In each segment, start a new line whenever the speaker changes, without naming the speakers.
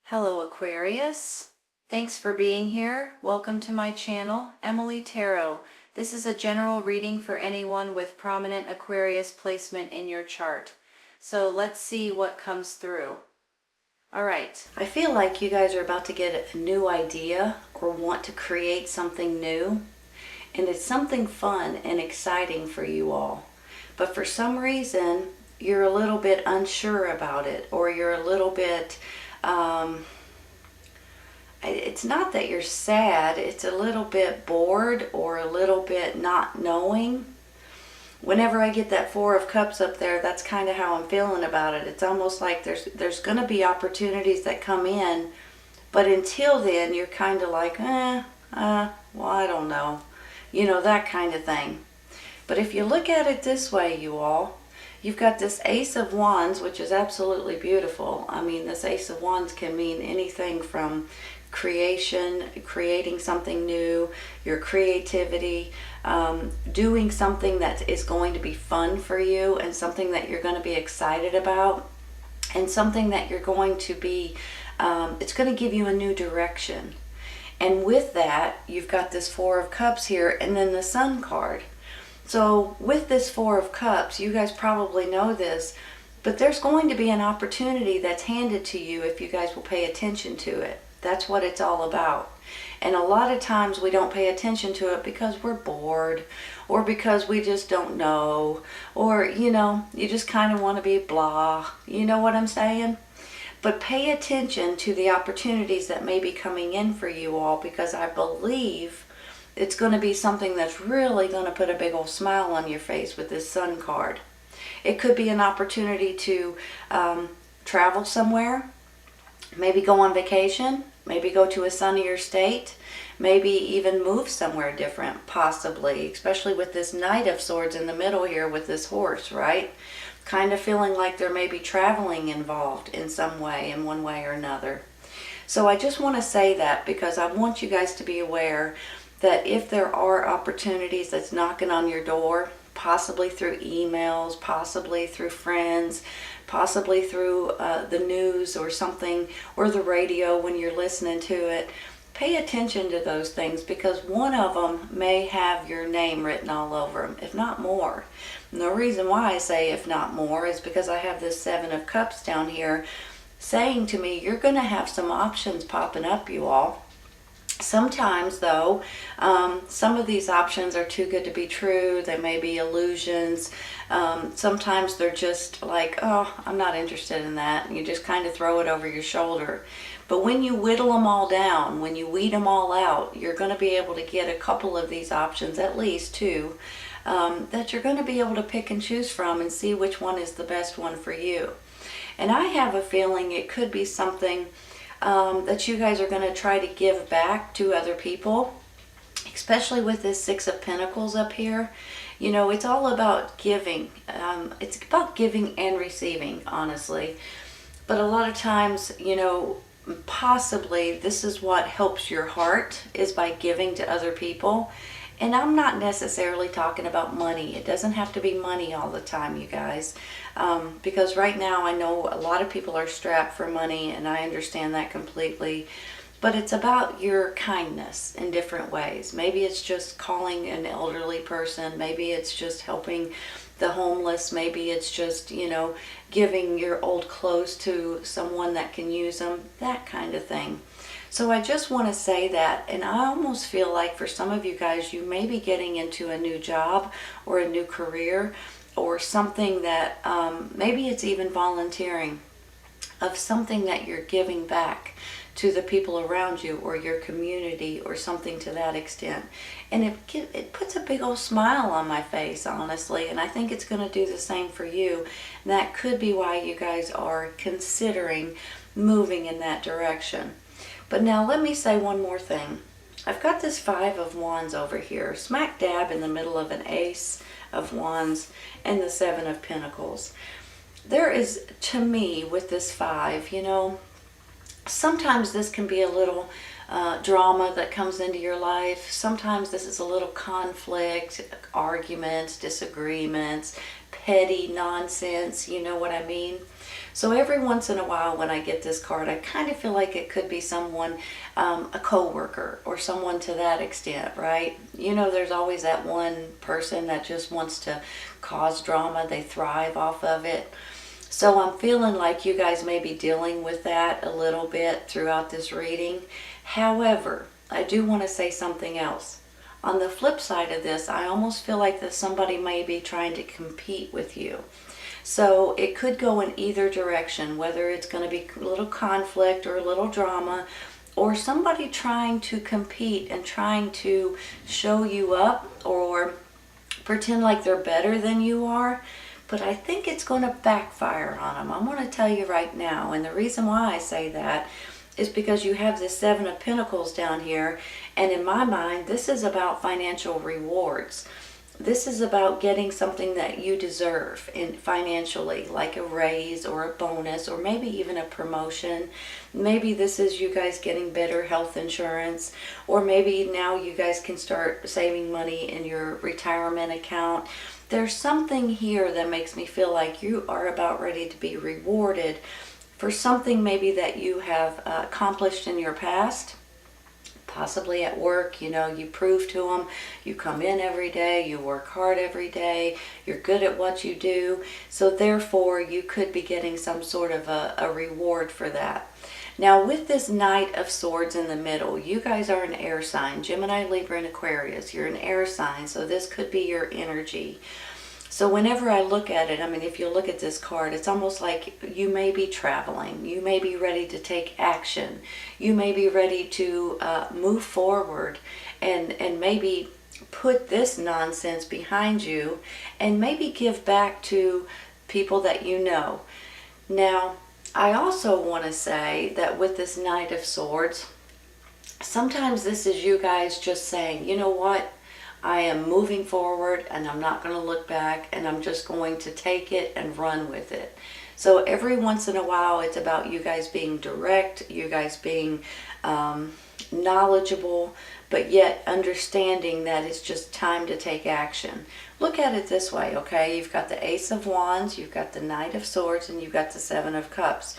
Hello Aquarius, thanks for being here. Welcome to my channel, Emily Tarot. This is a general reading for anyone with prominent Aquarius placement in your chart. So let's see what comes through. Alright, I feel like you guys are about to get a new idea or want to create something new. And it's something fun and exciting for you all. But for some reason, you're a little bit unsure about it, or you're a little bit it's not that you're sad, it's a little bit bored or a little bit not knowing. Whenever I get that Four of Cups up there, that's kind of how I'm feeling about it. It's almost like there's going to be opportunities that come in, but until then you're kind of like, well, I don't know. You know, that kind of thing. But if you look at it this way, you all, you've got this Ace of Wands, which is absolutely beautiful. I mean, this Ace of Wands can mean anything from creation, creating something new, your creativity, doing something that is going to be fun for you and something that you're going to be excited about, and something that you're going to be, it's going to give you a new direction. And with that, you've got this Four of Cups here and then the Sun card. So with this Four of Cups, you guys probably know this, but there's going to be an opportunity that's handed to you if you guys will pay attention to it. That's what it's all about. And a lot of times we don't pay attention to it because we're bored, or because we just don't know, or, you know, you just kind of want to be blah. You know what I'm saying? But pay attention to the opportunities that may be coming in for you all, because I believe it's going to be something that's really going to put a big old smile on your face with this Sun card. It could be an opportunity to travel somewhere, maybe go on vacation, maybe go to a sunnier state, maybe even move somewhere different, possibly, especially with this Knight of Swords in the middle here with this horse, right? Kind of feeling like there may be traveling involved in some way, in one way or another. So I just want to say that because I want you guys to be aware that if there are opportunities that's knocking on your door, possibly through emails, possibly through friends, possibly through the news or something, or the radio when you're listening to it, pay attention to those things, because one of them may have your name written all over them, if not more. And the reason why I say if not more is because I have this Seven of Cups down here saying to me, you're going to have some options popping up, you all. Sometimes, though, some of these options are too good to be true. They may be illusions. Sometimes they're just like, oh, I'm not interested in that. And you just kind of throw it over your shoulder. But when you whittle them all down, when you weed them all out, you're going to be able to get a couple of these options, at least two, that you're going to be able to pick and choose from and see which one is the best one for you. And I have a feeling it could be something that you guys are going to try to give back to other people, especially with this Six of Pentacles up here. You know, it's all about giving. It's about giving and receiving, honestly. But a lot of times, you know, possibly this is what helps your heart, is by giving to other people. And I'm not necessarily talking about money. It doesn't have to be money all the time, you guys. Because right now I know a lot of people are strapped for money, and I understand that completely. But it's about your kindness in different ways. Maybe it's just calling an elderly person. Maybe it's just helping the homeless. Maybe it's just, you know, giving your old clothes to someone that can use them. That kind of thing. So I just want to say that, and I almost feel like for some of you guys, you may be getting into a new job or a new career, or something that maybe it's even volunteering, of something that you're giving back to the people around you or your community, or something to that extent. And it puts a big old smile on my face, honestly, and I think it's going to do the same for you. And that could be why you guys are considering moving in that direction. But now let me say one more thing. I've got this Five of Wands over here, smack dab in the middle of an Ace of Wands and the Seven of Pentacles. There is, to me, with this five, you know, sometimes this can be a little drama that comes into your life. Sometimes this is a little conflict, arguments, disagreements, petty nonsense, you know what I mean? So every once in a while when I get this card, I kind of feel like it could be someone, a coworker or someone to that extent, right? You know, there's always that one person that just wants to cause drama. They thrive off of it. So I'm feeling like you guys may be dealing with that a little bit throughout this reading. However, I do want to say something else. On the flip side of this, I almost feel like that somebody may be trying to compete with you. So it could go in either direction, whether it's going to be a little conflict or a little drama, or somebody trying to compete and trying to show you up or pretend like they're better than you are. But I think it's going to backfire on them. I'm going to tell you right now. And the reason why I say that is because you have this Seven of Pentacles down here. And in my mind, this is about financial rewards. This is about getting something that you deserve financially, like a raise or a bonus or maybe even a promotion. Maybe this is you guys getting better health insurance, or maybe now you guys can start saving money in your retirement account. There's something here that makes me feel like you are about ready to be rewarded for something maybe that you have accomplished in your past, possibly at work. You know, you prove to them, you come in every day, you work hard every day, you're good at what you do. So therefore, you could be getting some sort of a reward for that. Now, with this Knight of Swords in the middle, you guys are an air sign, Gemini, Libra, and Aquarius. You're an air sign, so this could be your energy. So whenever I look at it, I mean, if you look at this card, it's almost like you may be traveling. You may be ready to take action. You may be ready to move forward and maybe put this nonsense behind you and maybe give back to people that you know. Now, I also want to say that with this Knight of Swords, sometimes this is you guys just saying, you know what? I am moving forward and I'm not going to look back, and I'm just going to take it and run with it. So every once in a while, it's about you guys being direct, you guys being knowledgeable, but yet understanding that it's just time to take action. Look at it this way, okay? You've got the Ace of Wands, you've got the Knight of Swords, and you've got the Seven of Cups.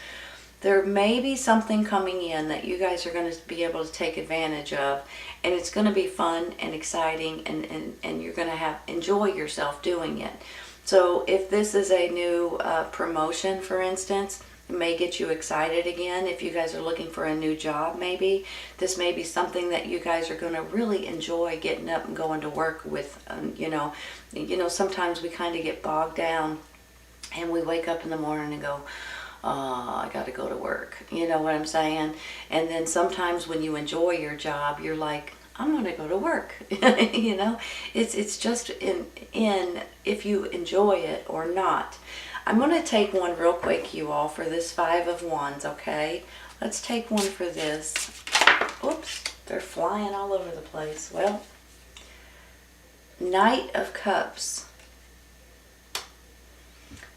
There may be something coming in that you guys are going to be able to take advantage of, and it's going to be fun and exciting, and you're going to enjoy yourself doing it. So if this is a new promotion, for instance, it may get you excited again. If you guys are looking for a new job, maybe this may be something that you guys are going to really enjoy getting up and going to work with. You know, sometimes we kind of get bogged down and we wake up in the morning and go, oh, I got to go to work. You know what I'm saying? And then sometimes when you enjoy your job, you're like, I'm going to go to work. You know, it's just in if you enjoy it or not. I'm going to take one real quick, you all, for this Five of Wands, okay? Let's take one for this. Oops, they're flying all over the place. Well, Knight of Cups.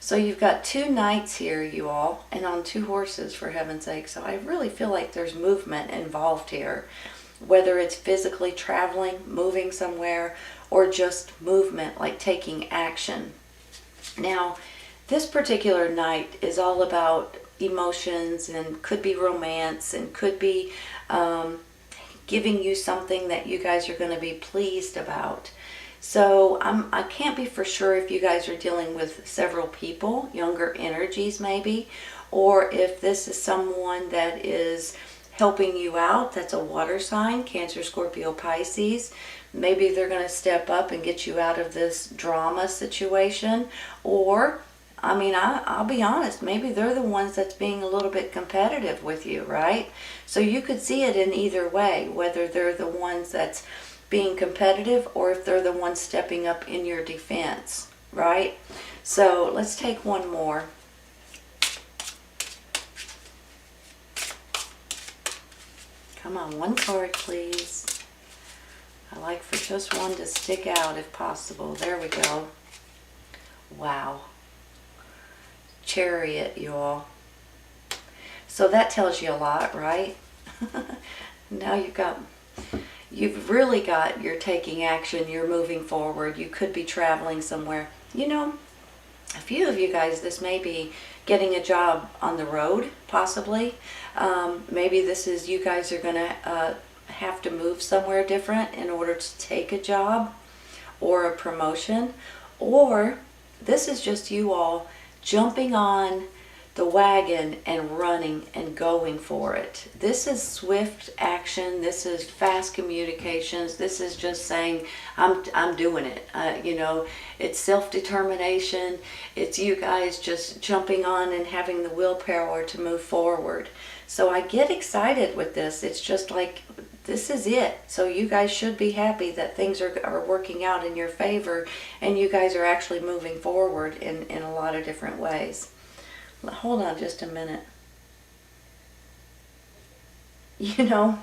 So you've got two knights here, you all, and on two horses, for heaven's sake. So I really feel like there's movement involved here, whether it's physically traveling, moving somewhere, or just movement, like taking action. Now, this particular knight is all about emotions, and could be romance, and could be giving you something that you guys are going to be pleased about. So I can't be for sure if you guys are dealing with several people, younger energies maybe, or if this is someone that is helping you out. That's a water sign, Cancer, Scorpio, Pisces. Maybe they're going to step up and get you out of this drama situation. Or, I mean, I'll be honest, maybe they're the ones that's being a little bit competitive with you, right? So you could see it in either way, whether they're the ones that's being competitive or if they're the ones stepping up in your defense, right? So let's take one more. Come on, one card, please. I like for just one to stick out if possible. There we go. Wow. Chariot, y'all. So that tells you a lot, right? Now you've really got, you're taking action, you're moving forward, you could be traveling somewhere. You know, a few of you guys, this may be getting a job on the road, possibly. Maybe this is you guys are going to have to move somewhere different in order to take a job or a promotion. Or this is just you all jumping on the wagon and running and going for it. This is swift action. This is fast communications. This is just saying, I'm doing it. You know, it's self-determination. It's you guys just jumping on and having the willpower to move forward. So I get excited with this. It's just like, this is it. So you guys should be happy that things are working out in your favor, and you guys are actually moving forward in a lot of different ways. Hold on just a minute. You know,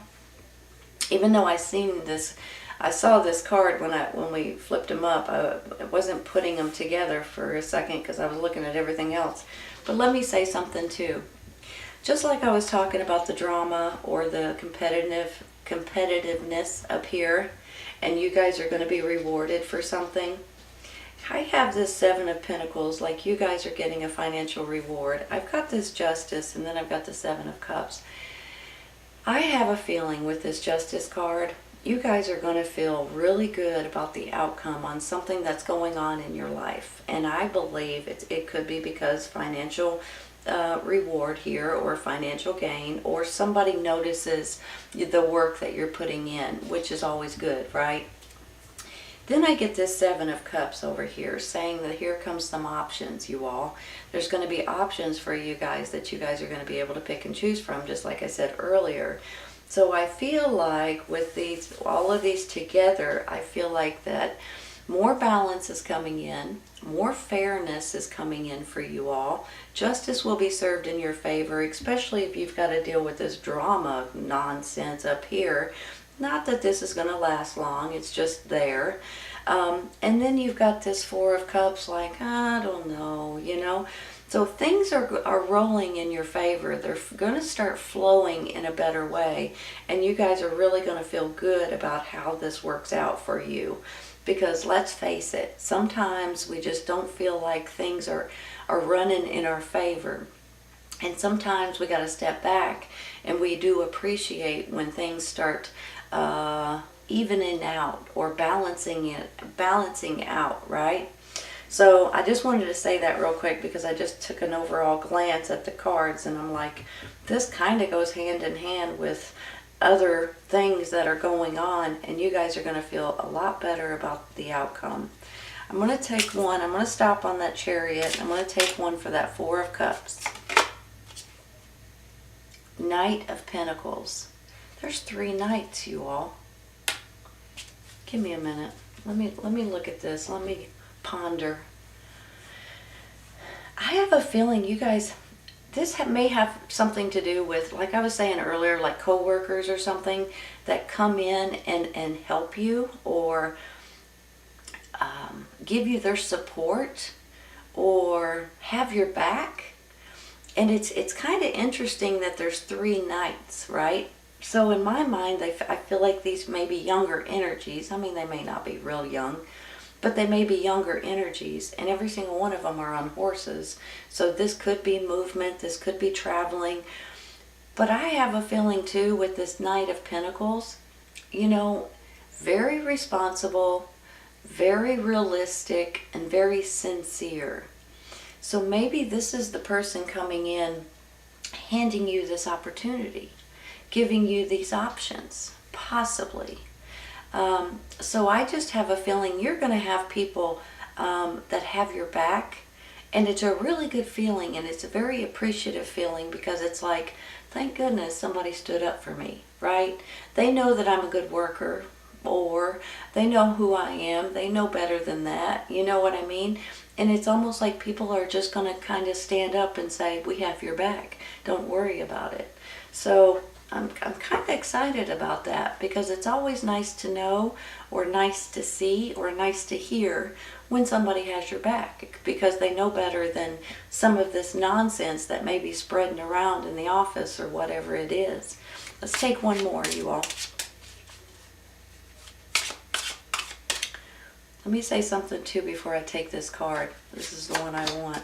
even though I saw this card when we flipped them up, I wasn't putting them together for a second because I was looking at everything else. But let me say something too. Just like I was talking about the drama or the competitiveness up here, and you guys are going to be rewarded for something. I have this Seven of Pentacles, like you guys are getting a financial reward. I've got this Justice, and then I've got the Seven of Cups. I have a feeling with this Justice card, you guys are going to feel really good about the outcome on something that's going on in your life. And I believe it could be because financial reward here, or financial gain, or somebody notices the work that you're putting in, which is always good, right? Then I get this Seven of Cups over here saying that here comes some options, you all. There's going to be options for you guys that you guys are going to be able to pick and choose from, just like I said earlier. So I feel like with all of these together, I feel like that more balance is coming in, more fairness is coming in for you all. Justice will be served in your favor, especially if you've got to deal with this drama nonsense up here. Not that this is going to last long, it's just there. And then you've got this Four of Cups, like, I don't know, you know. So things are rolling in your favor. They're going to start flowing in a better way. And you guys are really going to feel good about how this works out for you. Because let's face it, sometimes we just don't feel like things are running in our favor. And sometimes we got to step back, and we do appreciate when things start evening out or balancing out, right? So I just wanted to say that real quick because I just took an overall glance at the cards, and I'm like, this kind of goes hand in hand with other things that are going on, and you guys are going to feel a lot better about the outcome. I'm going to take one. I'm going to stop on that Chariot. I'm going to take one for that Four of Cups. Knight of Pentacles. There's 3 knights, you all. Give me a minute. Let me look at this. Let me ponder. I have a feeling you guys, this may have something to do with, like I was saying earlier, like co-workers or something that come in and help you, or give you their support, or have your back. And it's kind of interesting that there's 3 knights, right? So in my mind, I feel like these may be younger energies. I mean, they may not be real young, but they may be younger energies, and every single one of them are on horses. So this could be movement, this could be traveling. But I have a feeling too with this Knight of Pentacles, you know, very responsible, very realistic, and very sincere. So maybe this is the person coming in, handing you this opportunity, giving you these options, possibly. So I just have a feeling you're going to have people that have your back, and it's a really good feeling, and it's a very appreciative feeling, because it's like, thank goodness somebody stood up for me, right? They know that I'm a good worker, or they know who I am. They know better than that. You know what I mean? And it's almost like people are just going to kind of stand up and say, we have your back. Don't worry about it. So I'm kind of excited about that, because it's always nice to know, or nice to see, or nice to hear when somebody has your back, because they know better than some of this nonsense that may be spreading around in the office or whatever it is. Let's take one more, you all. Let me say something too before I take this card. This is the one I want.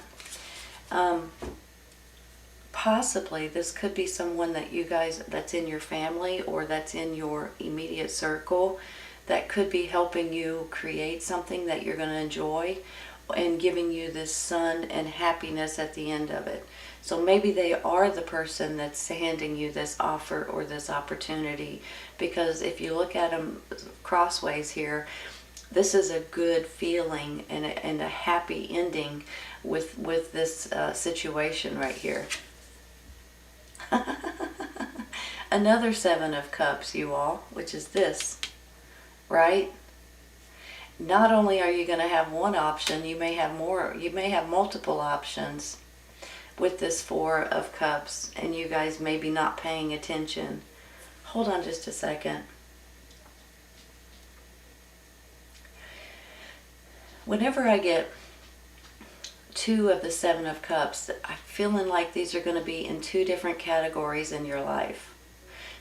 possibly this could be someone that you guys, that's in your family or that's in your immediate circle, that could be helping you create something that you're going to enjoy and giving you this sun and happiness at the end of it. So maybe they are the person that's handing you this offer or this opportunity, because if you look at them crossways here, this is a good feeling and a happy ending with this situation right here. Another Seven of Cups, you all, which is this, right? Not only are you going to have one option, you may have more, you may have multiple options with this Four of Cups, and you guys may be not paying attention. Hold on just a second. Whenever I get two of the Seven of Cups, I'm feeling like these are going to be in two different categories in your life.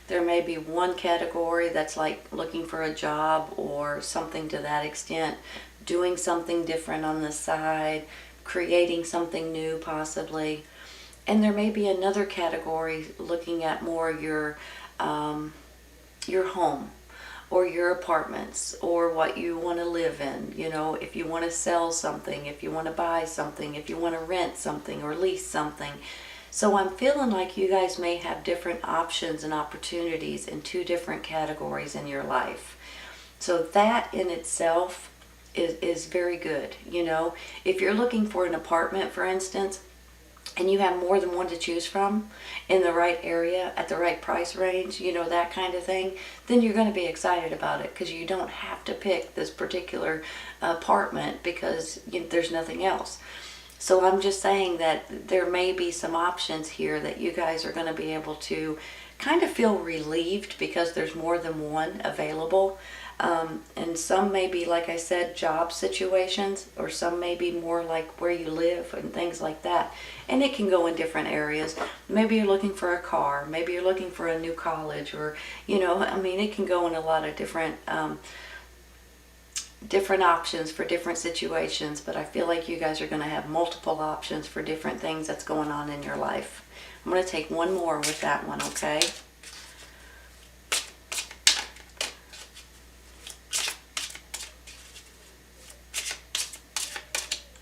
There may be one category that's like looking for a job or something to that extent, doing something different on the side, creating something new possibly. And there may be another category looking at more your home or your apartments or what you want to live in. You know, if you want to sell something, if you want to buy something, if you want to rent something or lease something. So I'm feeling like you guys may have different options and opportunities in two different categories in your life. So that in itself is very good. You know, if you're looking for an apartment, for instance, and you have more than one to choose from in the right area, at the right price range, you know, that kind of thing, then you're going to be excited about it because you don't have to pick this particular apartment because there's nothing else. So I'm just saying that there may be some options here that you guys are going to be able to kind of feel relieved because there's more than one available. And some may be, like I said, job situations, or some may be more like where you live and things like that. And it can go in different areas. Maybe you're looking for a car, maybe you're looking for a new college, or, you know, I mean, it can go in a lot of different different options for different situations, but I feel like you guys are going to have multiple options for different things that's going on in your life. I'm going to take one more with that one, okay?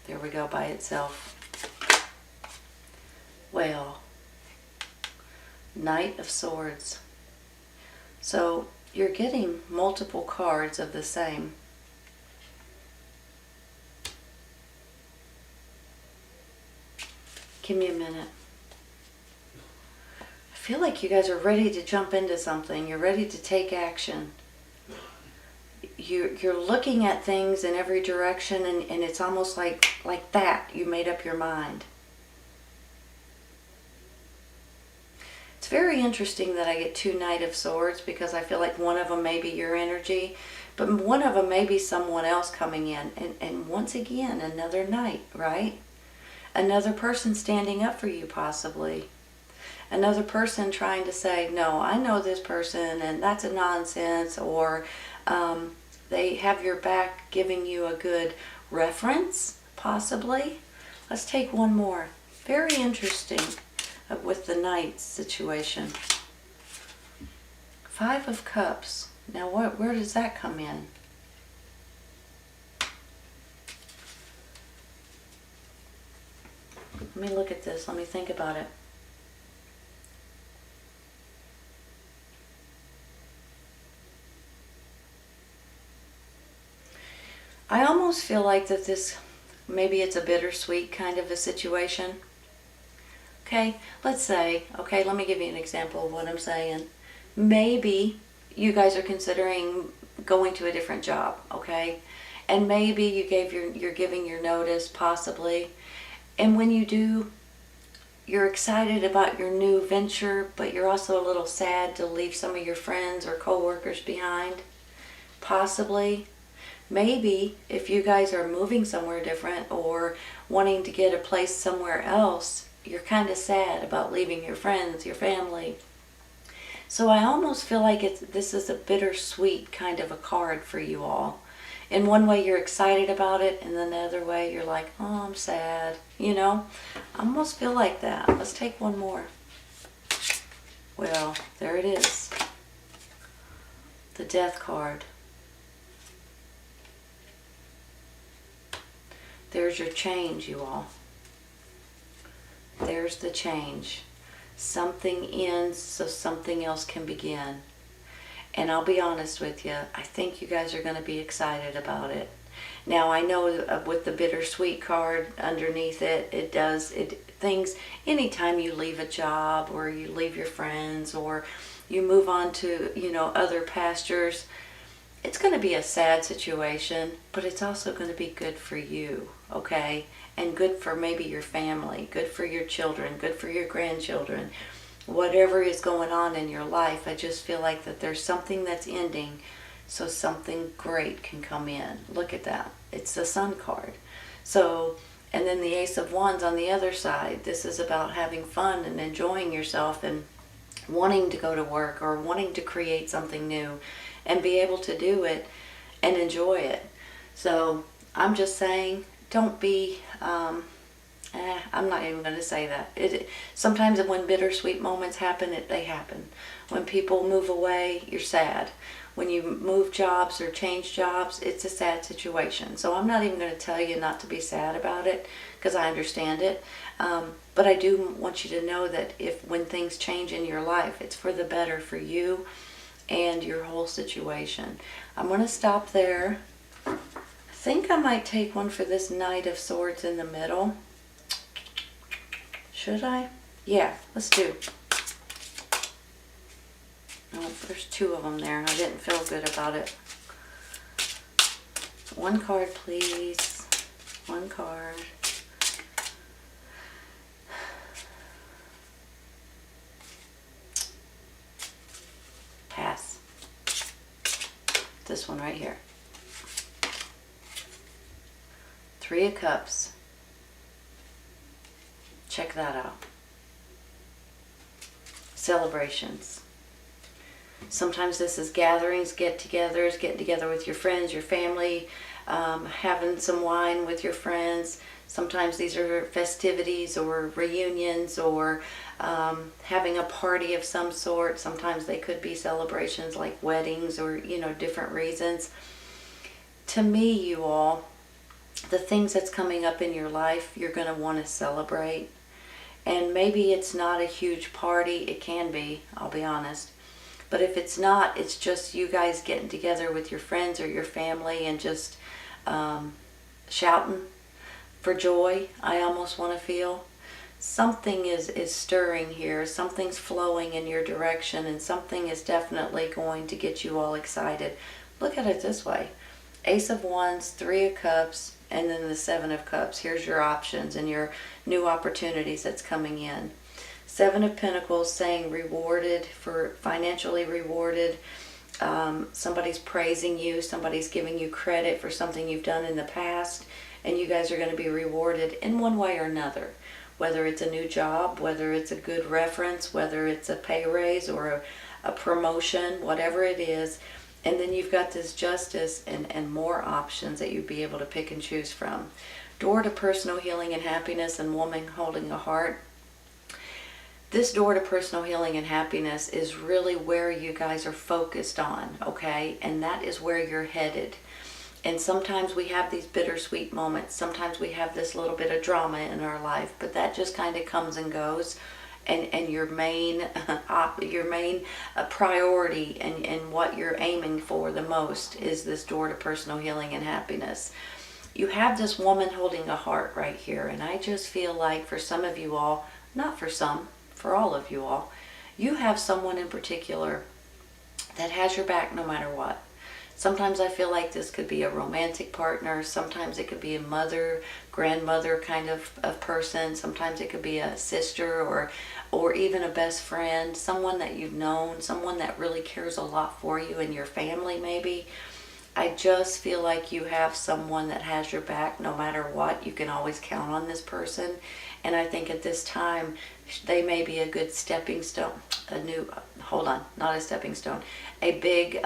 There we go by itself. Well, Knight of Swords. So you're getting multiple cards of the same. Give me a minute. I feel like you guys are ready to jump into something. You're ready to take action. You're looking at things in every direction, and it's almost like that. You made up your mind. It's very interesting that I get two Knight of Swords, because I feel like one of them may be your energy, but one of them may be someone else coming in. And once again, another Knight, right? Another person standing up for you, possibly. Another person trying to say, no, I know this person and that's a nonsense, or they have your back, giving you a good reference, possibly. Let's take one more. Very interesting with the Knight situation. Five of Cups. Now where does that come in? Let me look at this. Let me think about it. I almost feel like that this, maybe it's a bittersweet kind of a situation. Okay, let's say, okay, let me give you an example of what I'm saying. Maybe you guys are considering going to a different job, okay? And maybe you're giving your notice, possibly. And when you do, you're excited about your new venture, but you're also a little sad to leave some of your friends or co-workers behind, possibly. Maybe if you guys are moving somewhere different or wanting to get a place somewhere else, you're kind of sad about leaving your friends, your family. So I almost feel like this is a bittersweet kind of a card for you all. in one way you're excited about it, and then the other way you're like, oh, I'm sad. You know, I almost feel like that. Let's take one more. Well, there it is. The Death card. There's your change, you all. There's the change. Something ends so something else can begin. And I'll be honest with you, I think you guys are going to be excited about it. Now, I know with the bittersweet card underneath it, things, anytime you leave a job or you leave your friends or you move on to, other pastures, it's going to be a sad situation, but it's also going to be good for you, okay? And good for maybe your family, good for your children, good for your grandchildren. Whatever is going on in your life, I just feel like that there's something that's ending so something great can come in. Look at that. It's the Sun card. So, and then the Ace of Wands on the other side. This is about having fun and enjoying yourself and wanting to go to work or wanting to create something new and be able to do it and enjoy it. So I'm just saying, don't be, I'm not even going to say that. Sometimes when bittersweet moments happen, they happen. When people move away, you're sad. When you move jobs or change jobs, it's a sad situation. So I'm not even going to tell you not to be sad about it, because I understand it. But I do want you to know that when things change in your life, it's for the better for you and your whole situation. I'm going to stop there. I think I might take one for this Knight of Swords in the middle. Should I? Yeah, let's do. Oh, there's two of them there, and I didn't feel good about it. One card, please. One card. Pass. This one right here. Three of Cups. Check that out. Celebrations. Sometimes this is gatherings, get-togethers, getting together with your friends, your family, having some wine with your friends. Sometimes these are festivities or reunions or having a party of some sort. Sometimes they could be celebrations like weddings or, different reasons. To me, you all, the things that's coming up in your life, you're going to want to celebrate. And maybe it's not a huge party. It can be, I'll be honest. But if it's not, it's just you guys getting together with your friends or your family and just shouting for joy. I almost want to feel. Something is stirring here. Something's flowing in your direction, and something is definitely going to get you all excited. Look at it this way. Ace of Wands, Three of Cups, and then the Seven of Cups. Here's your options and your new opportunities that's coming in. Seven of Pentacles saying rewarded, for financially rewarded. Somebody's praising you. Somebody's giving you credit for something you've done in the past. And you guys are going to be rewarded in one way or another. Whether it's a new job, whether it's a good reference, whether it's a pay raise or a promotion, whatever it is. And then you've got this Justice and more options that you'd be able to pick and choose from. Door to personal healing and happiness and woman holding a heart. This door to personal healing and happiness is really where you guys are focused on, okay? And that is where you're headed. And sometimes we have these bittersweet moments. Sometimes we have this little bit of drama in our life, but that just kind of comes and goes. And your main priority and what you're aiming for the most is this door to personal healing and happiness. You have this woman holding a heart right here, and I just feel like for some of you all, not for some, for all of you all, you have someone in particular that has your back no matter what. Sometimes I feel like this could be a romantic partner. Sometimes it could be a mother, grandmother kind of person. Sometimes it could be a sister or even a best friend, someone that you've known, someone that really cares a lot for you and your family maybe. I just feel like you have someone that has your back no matter what. You can always count on this person. And I think at this time, they may be a good stepping stone, not a stepping stone, a big,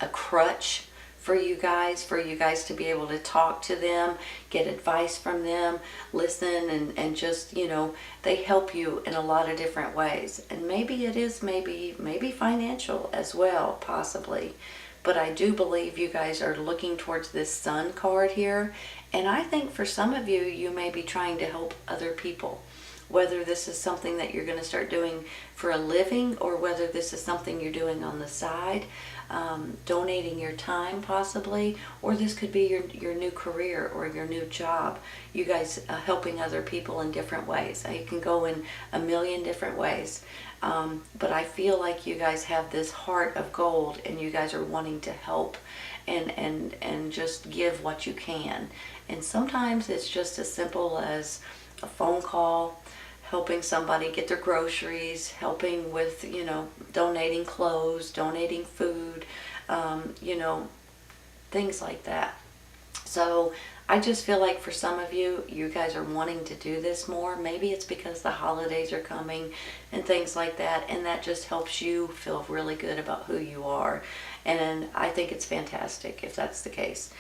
a crutch for you guys to be able to talk to them, get advice from them, listen, and just, you know, they help you in a lot of different ways. And maybe it is maybe financial as well, possibly. But I do believe you guys are looking towards this Sun card here. And I think for some of you, you may be trying to help other people. Whether this is something that you're going to start doing for a living, or whether this is something you're doing on the side, donating your time possibly, or this could be your new career or your new job. You guys helping other people in different ways. You can go in a million different ways. But I feel like you guys have this heart of gold, and you guys are wanting to help and just give what you can. And sometimes it's just as simple as a phone call, helping somebody get their groceries, helping with, you know, donating clothes, donating food, you know, things like that. So I just feel like for some of you, you guys are wanting to do this more. Maybe it's because the holidays are coming and things like that, and that just helps you feel really good about who you are. And I think it's fantastic if that's the case.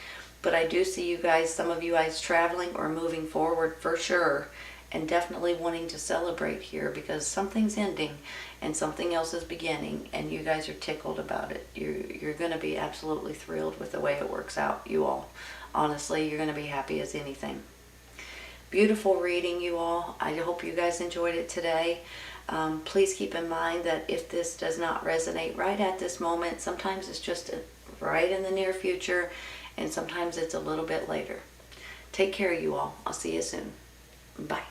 But I do see you guys, some of you guys traveling or moving forward for sure, and definitely wanting to celebrate here, because something's ending and something else is beginning, and you guys are tickled about it. You're going to be absolutely thrilled with the way it works out, you all. Honestly, you're going to be happy as anything. Beautiful reading, you all. I hope you guys enjoyed it today. Please keep in mind that if this does not resonate right at this moment, sometimes it's just right in the near future, and sometimes it's a little bit later. Take care, you all. I'll see you soon. Bye.